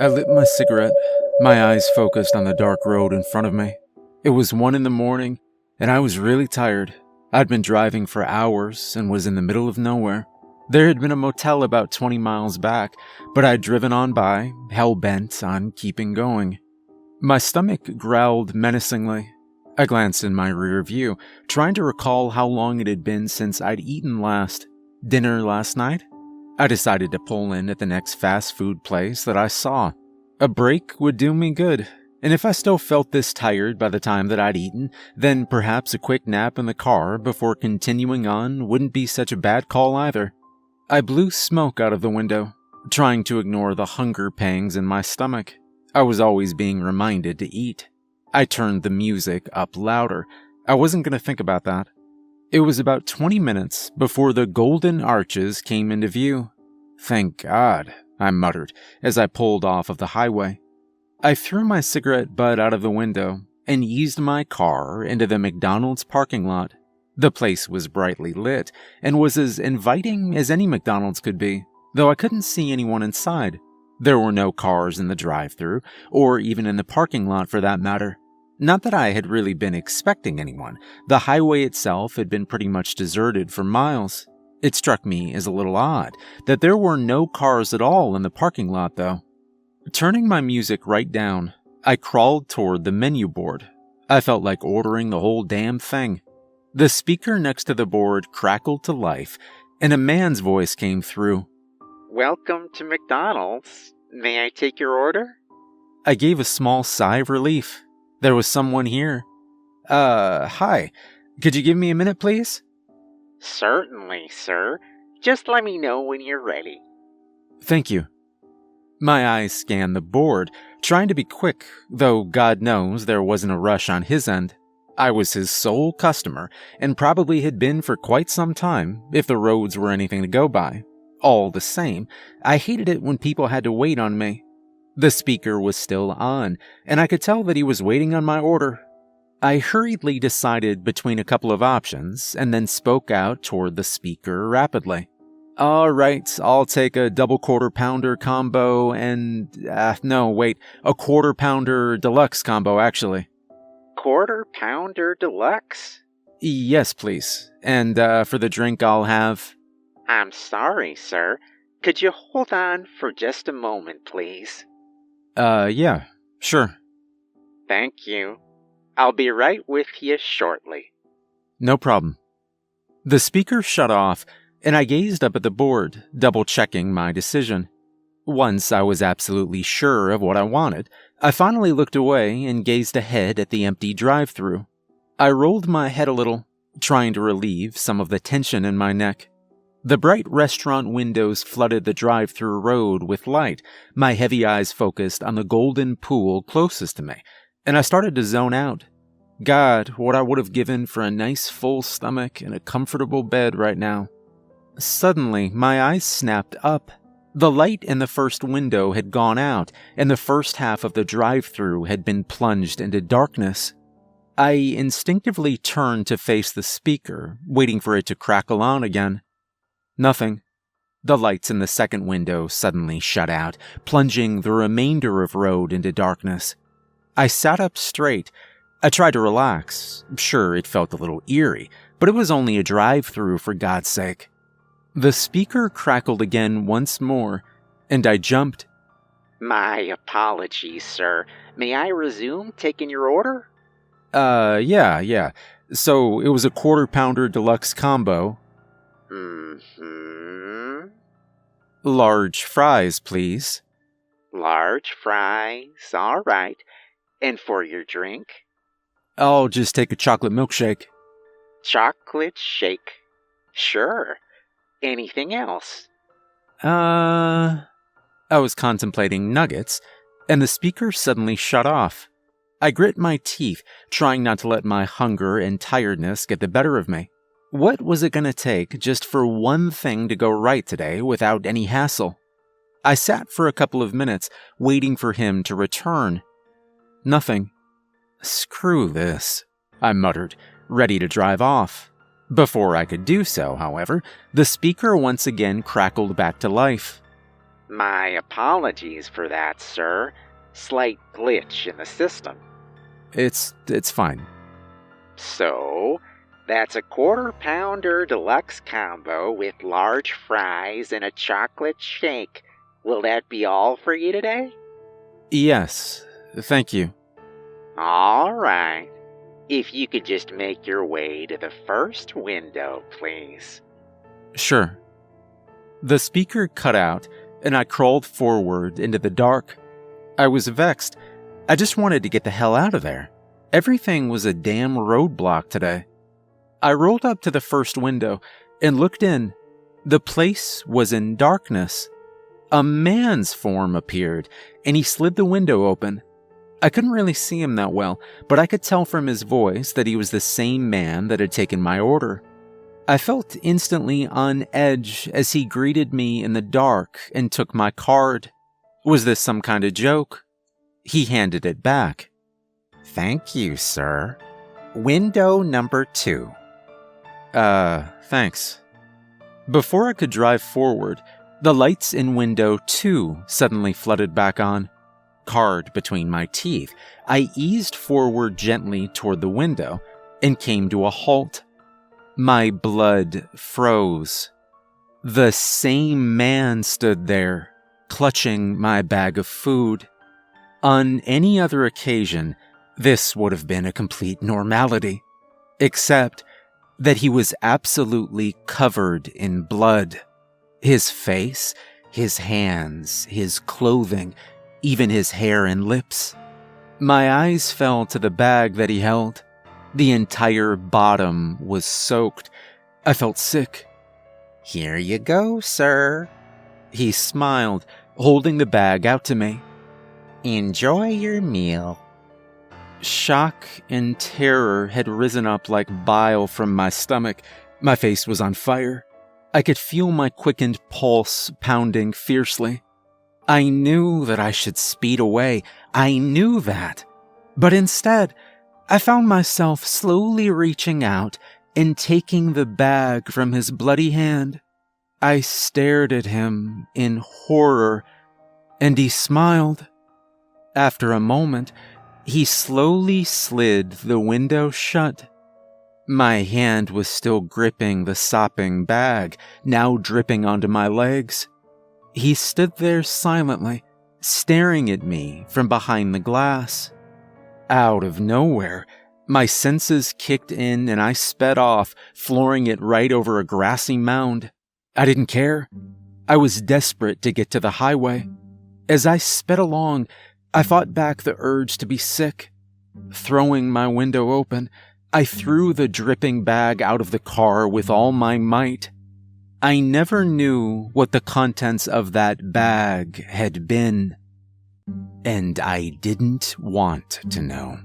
I lit my cigarette, my eyes focused on the dark road in front of me. It was 1 a.m, and I was really tired. I'd been driving for hours and was in the middle of nowhere. There had been a motel about 20 miles back, but I'd driven on by, hell-bent on keeping going. My stomach growled menacingly. I glanced in my rear view, trying to recall how long it had been since I'd eaten last. Dinner last night? I decided to pull in at the next fast food place that I saw. A break would do me good, and if I still felt this tired by the time that I'd eaten, then perhaps a quick nap in the car before continuing on wouldn't be such a bad call either. I blew smoke out of the window, trying to ignore the hunger pangs in my stomach. I was always being reminded to eat. I turned the music up louder. I wasn't going to think about that. It was about 20 minutes before the Golden Arches came into view. Thank God, I muttered as I pulled off of the highway. I threw my cigarette butt out of the window and eased my car into the McDonald's parking lot. The place was brightly lit and was as inviting as any McDonald's could be, though I couldn't see anyone inside. There were no cars in the drive-thru, or even in the parking lot for that matter. Not that I had really been expecting anyone. The highway itself had been pretty much deserted for miles. It struck me as a little odd that there were no cars at all in the parking lot, though. Turning my music right down, I crawled toward the menu board. I felt like ordering the whole damn thing. The speaker next to the board crackled to life, and a man's voice came through. "Welcome to McDonald's. May I take your order?" I gave a small sigh of relief. There was someone here. Hi. Could you give me a minute, please? "Certainly, sir. Just let me know when you're ready." Thank you. My eyes scanned the board, trying to be quick, though God knows there wasn't a rush on his end. I was his sole customer, and probably had been for quite some time, if the roads were anything to go by. All the same, I hated it when people had to wait on me. The speaker was still on, and I could tell that he was waiting on my order. I hurriedly decided between a couple of options, and then spoke out toward the speaker rapidly. All right, I'll take a double quarter-pounder combo and... a quarter-pounder deluxe combo, actually. Quarter pounder deluxe? Yes, please. And for the drink, I'll have... I'm sorry, sir. Could you hold on for just a moment, please? Yeah, sure. Thank you. I'll be right with you shortly. No problem. The speaker shut off, and I gazed up at the board, double-checking my decision. Once I was absolutely sure of what I wanted, I finally looked away and gazed ahead at the empty drive-thru. I rolled my head a little, trying to relieve some of the tension in my neck. The bright restaurant windows flooded the drive-thru road with light, my heavy eyes focused on the golden pool closest to me, and I started to zone out. God, what I would have given for a nice full stomach and a comfortable bed right now. Suddenly, my eyes snapped up. The light in the first window had gone out, and the first half of the drive-thru had been plunged into darkness. I instinctively turned to face the speaker, waiting for it to crackle on again. Nothing. The lights in the second window suddenly shut out, plunging the remainder of road into darkness. I sat up straight. I tried to relax. Sure, it felt a little eerie, but it was only a drive-thru for God's sake. The speaker crackled again once more, and I jumped. My apologies, sir. May I resume taking your order? Yeah. So, it was a quarter-pounder deluxe combo. Large fries, please. Large fries, all right. And for your drink? I'll just take a chocolate milkshake. Chocolate shake. Sure. Anything else? I was contemplating nuggets, and the speaker suddenly shut off. I grit my teeth, trying not to let my hunger and tiredness get the better of me. What was it going to take just for one thing to go right today without any hassle? I sat for a couple of minutes, waiting for him to return. Nothing. Screw this, I muttered, ready to drive off. Before I could do so, however, the speaker once again crackled back to life. My apologies for that, sir. Slight glitch in the system. It's fine. So, that's a quarter-pounder deluxe combo with large fries and a chocolate shake. Will that be all for you today? Yes, thank you. All right. If you could just make your way to the first window, please. Sure. The speaker cut out, and I crawled forward into the dark. I was vexed. I just wanted to get the hell out of there. Everything was a damn roadblock today. I rolled up to the first window and looked in. The place was in darkness. A man's form appeared, and he slid the window open. I couldn't really see him that well, but I could tell from his voice that he was the same man that had taken my order. I felt instantly on edge as he greeted me in the dark and took my card. Was this some kind of joke? He handed it back. Thank you, sir. Window number 2. Thanks. Before I could drive forward, the lights in window 2 suddenly flooded back on. Card between my teeth, I eased forward gently toward the window and came to a halt. My blood froze. The same man stood there, clutching my bag of food. On any other occasion, this would have been a complete normality, except that he was absolutely covered in blood. His face, his hands, his clothing, even his hair and lips. My eyes fell to the bag that he held. The entire bottom was soaked. I felt sick. Here you go, sir. He smiled, holding the bag out to me. Enjoy your meal. Shock and terror had risen up like bile from my stomach. My face was on fire. I could feel my quickened pulse pounding fiercely. I knew that I should speed away. I knew that. But instead, I found myself slowly reaching out and taking the bag from his bloody hand. I stared at him in horror, and he smiled. After a moment, he slowly slid the window shut. My hand was still gripping the sopping bag, now dripping onto my legs. He stood there silently, staring at me from behind the glass. Out of nowhere, my senses kicked in and I sped off, flooring it right over a grassy mound. I didn't care. I was desperate to get to the highway. As I sped along, I fought back the urge to be sick. Throwing my window open, I threw the dripping bag out of the car with all my might. I never knew what the contents of that bag had been, and I didn't want to know.